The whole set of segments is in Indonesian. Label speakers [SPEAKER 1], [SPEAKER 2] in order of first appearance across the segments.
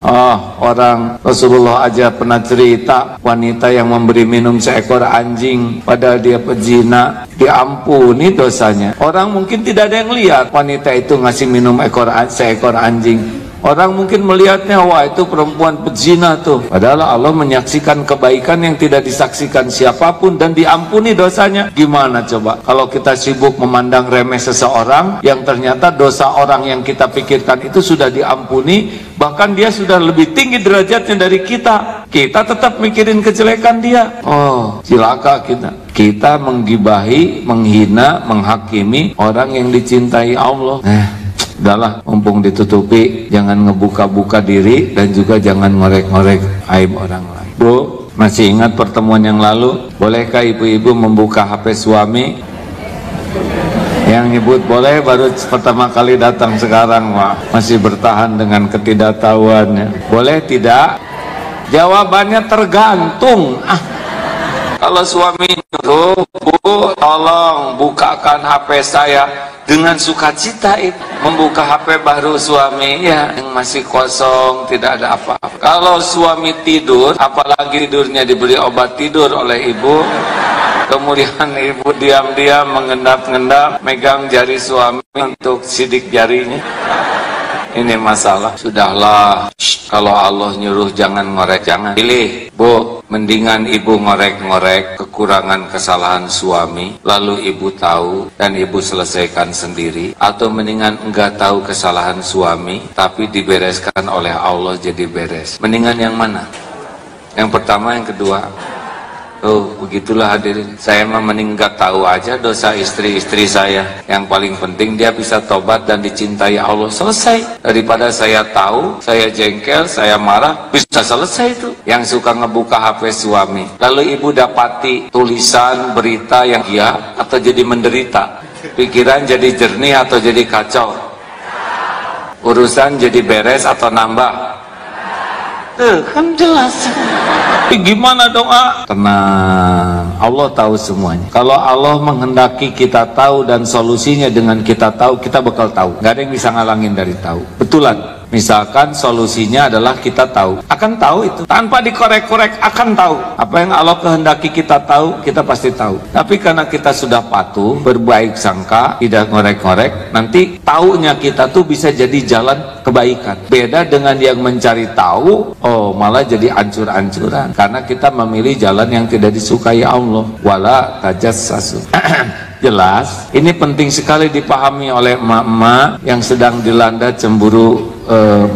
[SPEAKER 1] Orang Rasulullah aja pernah cerita wanita yang memberi minum seekor anjing padahal dia pezina, diampuni dosanya. Orang mungkin tidak ada yang lihat wanita itu ngasih minum seekor anjing. Orang mungkin melihatnya, wah itu perempuan pezina tuh. Padahal Allah menyaksikan kebaikan yang tidak disaksikan siapapun dan diampuni dosanya. Gimana coba kalau kita sibuk memandang remeh seseorang yang ternyata dosa orang yang kita pikirkan itu sudah diampuni, bahkan dia sudah lebih tinggi derajatnya dari kita. Kita tetap mikirin kejelekan dia. Cilaka kita. Kita menggibahi, menghina, menghakimi orang yang dicintai Allah. Udahlah, mumpung ditutupi, jangan ngebuka-buka diri dan juga jangan ngorek-ngorek aib orang lain. Bu, masih ingat pertemuan yang lalu? Bolehkah ibu-ibu membuka HP suami? Yang nyebut boleh baru pertama kali datang sekarang, Pak. Masih bertahan dengan ketidaktahuannya. Boleh tidak? Jawabannya tergantung. Kalau suami nyuruh, Bu, tolong bukakan HP saya, dengan sukacita itu membuka HP baru suami ya yang masih kosong, tidak ada apa-apa. Kalau suami tidur, apalagi tidurnya diberi obat tidur oleh ibu, kemudian ibu diam-diam mengendap-endap megang jari suami untuk sidik jarinya, ini masalah. Sudahlah, kalau Allah nyuruh jangan ngorek, jangan pilih. Bu, mendingan ibu ngorek-ngorek kekurangan kesalahan suami, lalu ibu tahu dan ibu selesaikan sendiri, atau mendingan enggak tahu kesalahan suami tapi dibereskan oleh Allah jadi beres. Mendingan yang mana? Yang pertama, yang kedua? Begitulah hadirin. Saya mah mending enggak tahu aja dosa istri-istri saya. Yang paling penting dia bisa tobat dan dicintai Allah, selesai. Daripada saya tahu, saya jengkel, saya marah, bisa selesai itu. Yang suka ngebuka HP suami, lalu ibu dapati tulisan berita yang iya atau jadi menderita, pikiran jadi jernih atau jadi kacau, urusan jadi beres atau nambah. Kan jelas. Gimana doa? Tenang, Allah tahu semuanya. Kalau Allah menghendaki kita tahu dan solusinya dengan kita tahu, kita bakal tahu. Gak ada yang bisa ngalangin dari tahu. Betulan. Misalkan solusinya adalah kita tahu, akan tahu itu tanpa dikorek-korek, akan tahu apa yang Allah kehendaki kita tahu, kita pasti tahu. Tapi karena kita sudah patuh, berbaik sangka, tidak ngorek-ngorek, nanti taunya kita tuh bisa jadi jalan kebaikan. Beda dengan yang mencari tahu, malah jadi ancur-ancuran karena kita memilih jalan yang tidak disukai Allah. Wala tajassasu. Jelas, ini penting sekali dipahami oleh emak-emak yang sedang dilanda cemburu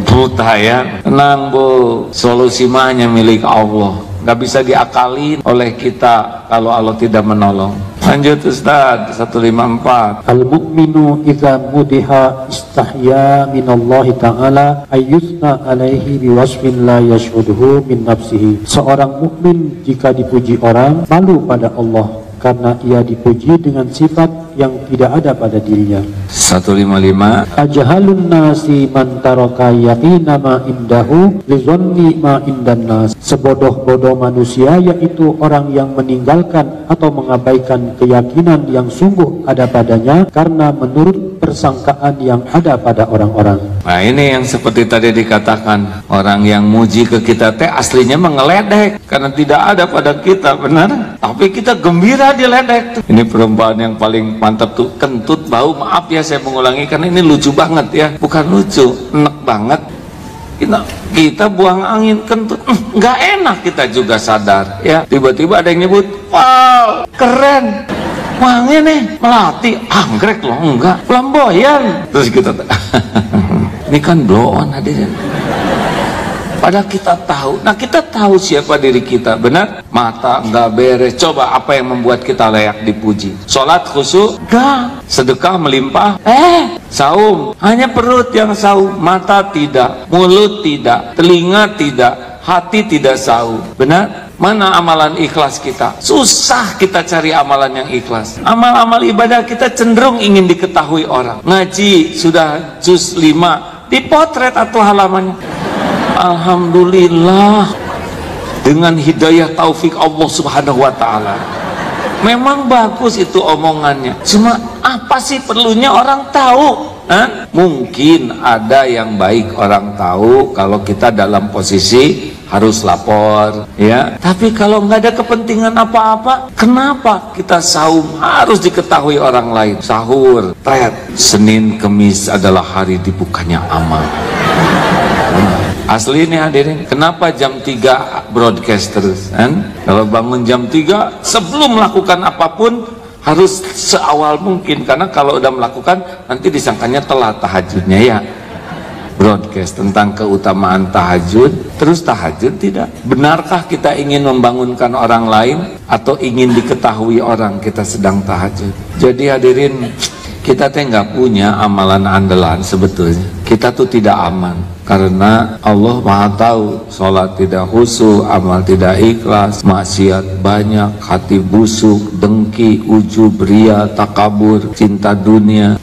[SPEAKER 1] buta ya. Tenang Bu, solusi mahnya milik Allah, nggak bisa diakalin oleh kita kalau Allah tidak menolong. Lanjut Ustaz, 154.
[SPEAKER 2] Al-mu'minu idza mudiha istahya minallahi ta'ala ayyusna alaihi biwasfin la yashhuduhu min nafsihi. Seorang mukmin jika dipuji orang malu pada Allah karena ia dipuji dengan sifat yang tidak ada pada dirinya.
[SPEAKER 1] 155.
[SPEAKER 2] Ajahalun nasi man taraka yaqina ma indahu li dhanni ma indan nas. Sebodoh-bodoh manusia yaitu orang yang meninggalkan atau mengabaikan keyakinan yang sungguh ada padanya karena menurut persangkaan yang ada pada orang-orang.
[SPEAKER 1] Nah ini yang seperti tadi dikatakan, orang yang muji ke kita teh aslinya mengeledek karena tidak ada pada kita, benar? Tapi kita gembira diledek. Ini perempuan yang paling mantap tuh, kentut bau, maaf ya saya mengulangi karena ini lucu banget ya, bukan lucu, enak banget. Kita buang angin kentut, nggak enak, kita juga sadar ya. Tiba-tiba ada yang nyebut, wow keren, wangi nih, melati, anggrek loh, enggak, flamboyan. Terus kita ini kan blow on hadirin. Padahal kita tahu, nah kita tahu siapa diri kita, benar? Mata nggak beres, coba apa yang membuat kita layak dipuji? Sholat khusyuk? Enggak. Sedekah melimpah? Saum? Hanya perut yang saum, mata tidak, mulut tidak, telinga tidak, hati tidak saum, benar? Mana amalan ikhlas kita? Susah kita cari amalan yang ikhlas. Amal-amal ibadah kita cenderung ingin diketahui orang. Ngaji sudah juz 5, dipotret atau halamannya. Alhamdulillah, dengan hidayah taufik Allah subhanahu wa ta'ala, memang bagus itu omongannya, cuma apa sih perlunya orang tahu? Mungkin ada yang baik orang tahu kalau kita dalam posisi harus lapor, ya. Tapi kalau nggak ada kepentingan apa-apa, kenapa kita saum harus diketahui orang lain? Sahur, Senin, Kemis adalah hari dibukanya amal. Asli nih hadirin, kenapa jam 3 broadcast terus? Kalau bangun jam 3, sebelum melakukan apapun harus seawal mungkin, karena kalau udah melakukan nanti disangkanya telat tahajudnya, ya. Broadcast tentang keutamaan tahajud, terus tahajud tidak. Benarkah kita ingin membangunkan orang lain atau ingin diketahui orang kita sedang tahajud? Jadi hadirin, kita nggak punya amalan andalan sebetulnya. Kita tuh tidak aman karena Allah Maha tahu. Sholat tidak khusyuk, amal tidak ikhlas, maksiat banyak, hati busuk, dengki, ujub, ria, takabur, cinta dunia.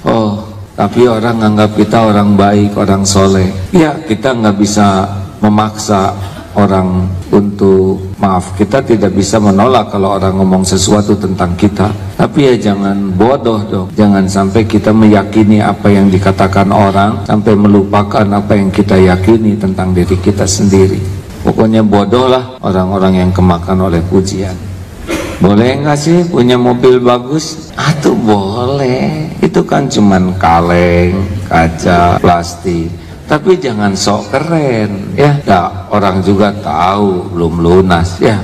[SPEAKER 1] Tapi orang nganggap kita orang baik, orang soleh. Ya, kita nggak bisa memaksa orang untuk, maaf, kita tidak bisa menolak kalau orang ngomong sesuatu tentang kita. Tapi ya jangan bodoh dong. Jangan sampai kita meyakini apa yang dikatakan orang sampai melupakan apa yang kita yakini tentang diri kita sendiri. Pokoknya bodoh lah orang-orang yang kemakan oleh pujian. Boleh nggak sih punya mobil bagus? Tuh boleh. Itu kan cuman kaleng, kaca, plastik. Tapi jangan sok keren, ya. Orang juga tahu belum lunas, ya.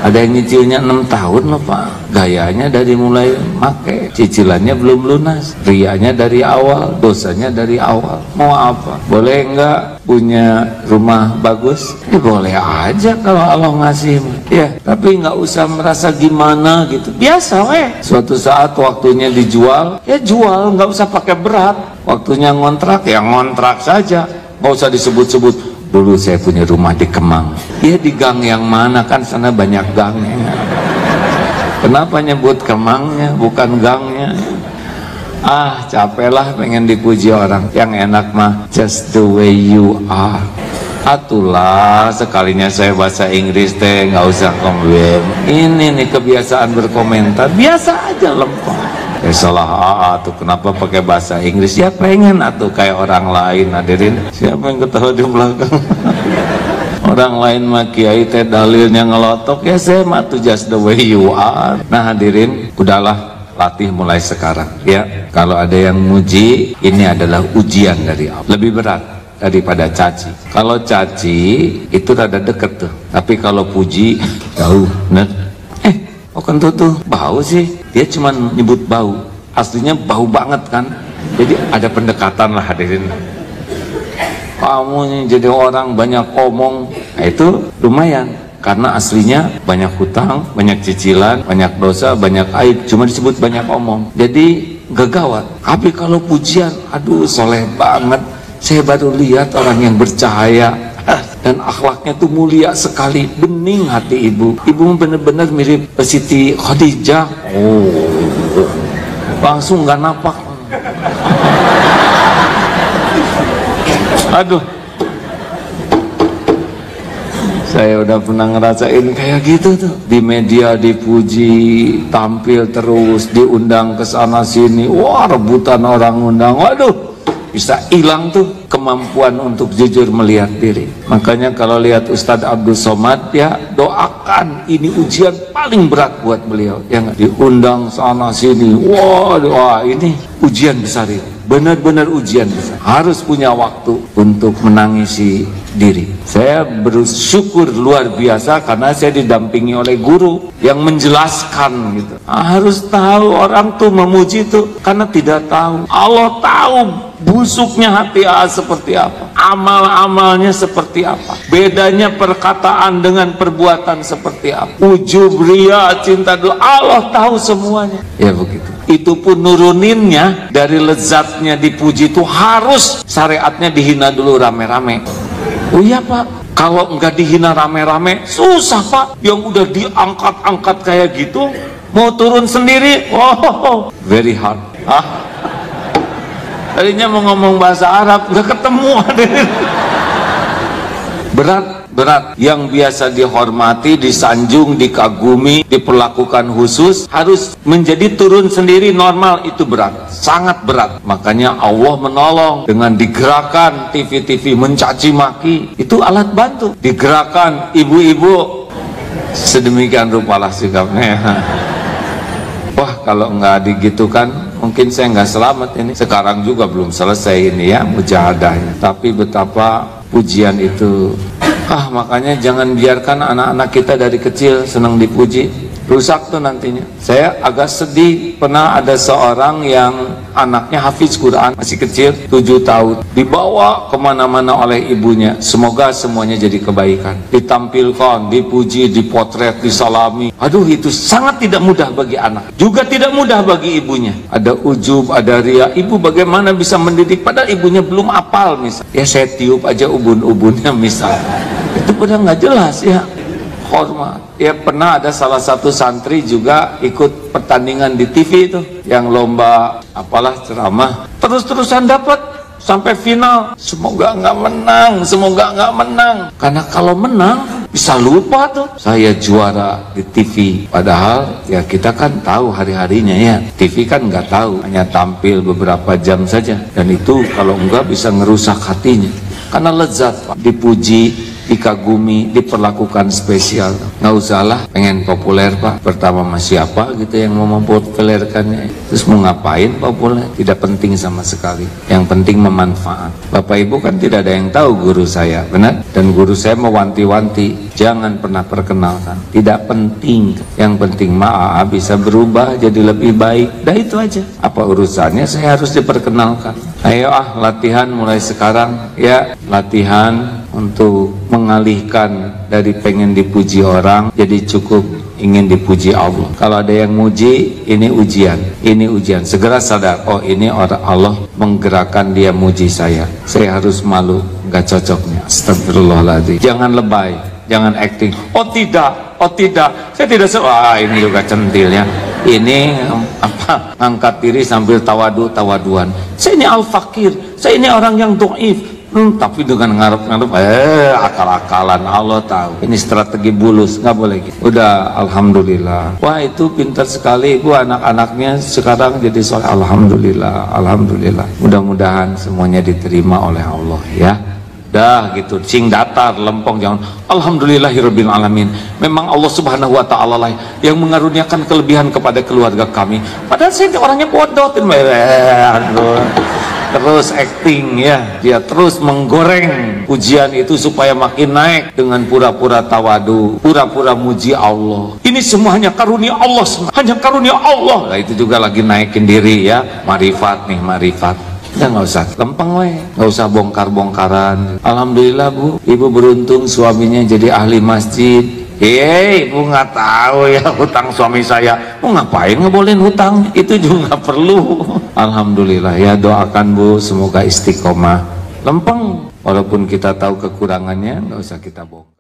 [SPEAKER 1] Ada yang nyicilnya 6 tahun loh Pak. Gayanya dari mulai make, cicilannya belum lunas. Rianya dari awal, dosanya dari awal. Mau apa? Boleh nggak punya rumah bagus? Boleh aja kalau Allah ngasih, ya. Tapi nggak usah merasa gimana gitu. Biasa weh. Suatu saat waktunya dijual, ya jual, nggak usah pakai berat. Waktunya ngontrak, ya ngontrak saja. Nggak usah disebut-sebut. Dulu saya punya rumah di Kemang. Ya di gang yang mana, kan sana banyak gangnya. Kenapa nyebut Kemangnya bukan gangnya? Capek lah pengen dipuji orang. Yang enak mah just the way you are. Atulah sekalinya saya bahasa Inggris teh nggak usah komen. Ini nih kebiasaan berkomentar, biasa aja lempeng. Salah tuh kenapa pakai bahasa Inggris? Ya pengen atuh kayak orang lain, hadirin. Siapa yang ketawa di belakang? Orang lain mah kiai teh dalilnya ngelotok, ya saya mah tuh just the way you are. Nah hadirin, udahlah, latih mulai sekarang, ya. Kalau ada yang muji, ini adalah ujian dari Allah. Lebih berat daripada caci. Kalau caci itu rada deket tuh, tapi kalau puji jauh. Kan tuh bau sih, dia cuma nyebut bau, aslinya bau banget kan. Jadi ada pendekatan lah hadirin. Kamu nih jadi orang banyak omong, itu lumayan, karena aslinya banyak hutang, banyak cicilan, banyak dosa, banyak aib, cuma disebut banyak omong. Jadi gawat. Tapi kalau pujian, aduh soleh banget, saya baru lihat orang yang bercahaya dan akhlaknya tuh mulia sekali, bening hati ibu. Ibu bener-bener mirip Siti Khadijah. Langsung nggak napak. Aduh, saya udah pernah ngerasain kayak gitu tuh. Di media dipuji, tampil terus, diundang ke sana sini. Wah, rebutan orang undang. Waduh, bisa hilang tuh kemampuan untuk jujur melihat diri. Makanya kalau lihat Ustadz Abdul Somad, ya doakan, ini ujian paling berat buat beliau. Yang diundang sana sini, wah ini ujian besar ini. Benar-benar ujian besar. Harus punya waktu untuk menangisi diri. Saya bersyukur luar biasa karena saya didampingi oleh guru yang menjelaskan gitu. Harus tahu orang tuh memuji tuh karena tidak tahu. Allah tahu busuknya hati seperti apa, amal-amalnya seperti apa, bedanya perkataan dengan perbuatan seperti apa, ujub, ria, cinta dulu, Allah tahu semuanya. Ya begitu. Itu pun nuruninnya dari lezatnya dipuji itu harus syariatnya dihina dulu rame-rame. Oh iya Pak, kalau enggak dihina rame-rame susah Pak. Yang udah diangkat-angkat kayak gitu mau turun sendiri, very hard. Tadinya mau ngomong bahasa Arab, nggak ketemu. Berat. Yang biasa dihormati, disanjung, dikagumi, diperlakukan khusus, harus menjadi turun sendiri normal, itu berat, sangat berat. Makanya Allah menolong dengan digerakkan TV-TV mencaci maki, itu alat bantu. Digerakkan ibu-ibu, sedemikian rupalah sikapnya. Wah, kalau nggak digitukan mungkin saya nggak selamat ini. Sekarang juga belum selesai ini ya mujahadahnya, tapi betapa pujian itu. Makanya jangan biarkan anak-anak kita dari kecil senang dipuji, rusak tuh nantinya. Saya agak sedih, pernah ada seorang yang anaknya hafiz Quran, masih kecil, 7 tahun, dibawa kemana-mana oleh ibunya. Semoga semuanya jadi kebaikan, ditampilkan, dipuji, dipotret, disalami. Aduh, itu sangat tidak mudah bagi anak, juga tidak mudah bagi ibunya. Ada ujub, ada ria. Ibu bagaimana bisa mendidik padahal ibunya belum apal misal. Ya saya tiup aja ubun-ubunnya misal. Itu udah nggak jelas ya. Hormat. Ya pernah ada salah satu santri juga ikut pertandingan di TV itu, yang lomba apalah ceramah, terus-terusan dapat sampai final. Semoga nggak menang, karena kalau menang bisa lupa tuh saya juara di TV. Padahal ya kita kan tahu hari-harinya ya, TV kan nggak tahu, hanya tampil beberapa jam saja, dan itu kalau enggak bisa ngerusak hatinya. Karena lezat Pak, dipuji, dikagumi, diperlakukan spesial. Nggak usah lah pengen populer Pak, pertama sama siapa gitu yang mau mempopulerkannya, terus mau ngapain populer, tidak penting sama sekali. Yang penting memanfaat. Bapak Ibu kan tidak ada yang tahu guru saya, benar? Dan guru saya mewanti-wanti, jangan pernah perkenalkan, tidak penting. Yang penting maaf bisa berubah jadi lebih baik, dah itu aja. Apa urusannya saya harus diperkenalkan? Ayo latihan mulai sekarang ya, latihan untuk mengalihkan dari pengen dipuji orang jadi cukup ingin dipuji Allah. Kalau ada yang muji, ini ujian, segera sadar, oh ini orang Allah menggerakkan dia muji saya harus malu, nggak cocoknya. Astagfirullahaladzim. Jangan lebay, jangan acting, oh tidak, saya tidak ini juga centilnya, ini apa, ngangkat diri sambil tawaduan. Saya ini al-fakir, saya ini orang yang do'if, tapi dengan ngarep-ngarep akal-akalan. Allah tahu ini strategi bulus, nggak boleh gitu. Udah, alhamdulillah. Wah itu pintar sekali ibu, anak-anaknya sekarang jadi soleh. Alhamdulillah. Mudah-mudahan semuanya diterima oleh Allah ya. Dah gitu, sing datar, lempong, jangan alhamdulillahirabbil alamin. Memang Allah Subhanahu wa taala lah yang mengaruniakan kelebihan kepada keluarga kami. Padahal saya orangnya bodoh, terus acting ya, dia terus menggoreng pujian itu supaya makin naik dengan pura-pura tawadu, pura-pura muji Allah. Ini semua hanya karunia Allah, hanya karunia Allah. Nah, itu juga lagi naikin diri ya, marifat. Ya nggak usah lempeng nggak usah bongkar-bongkaran. Alhamdulillah Bu, ibu beruntung suaminya jadi ahli masjid. Ibu nggak tahu ya hutang suami saya. Mau ngapain ngebolehin hutang? Itu juga nggak perlu. Alhamdulillah ya, doakan Bu semoga istiqomah. Lempeng, walaupun kita tahu kekurangannya, nggak usah kita bohong.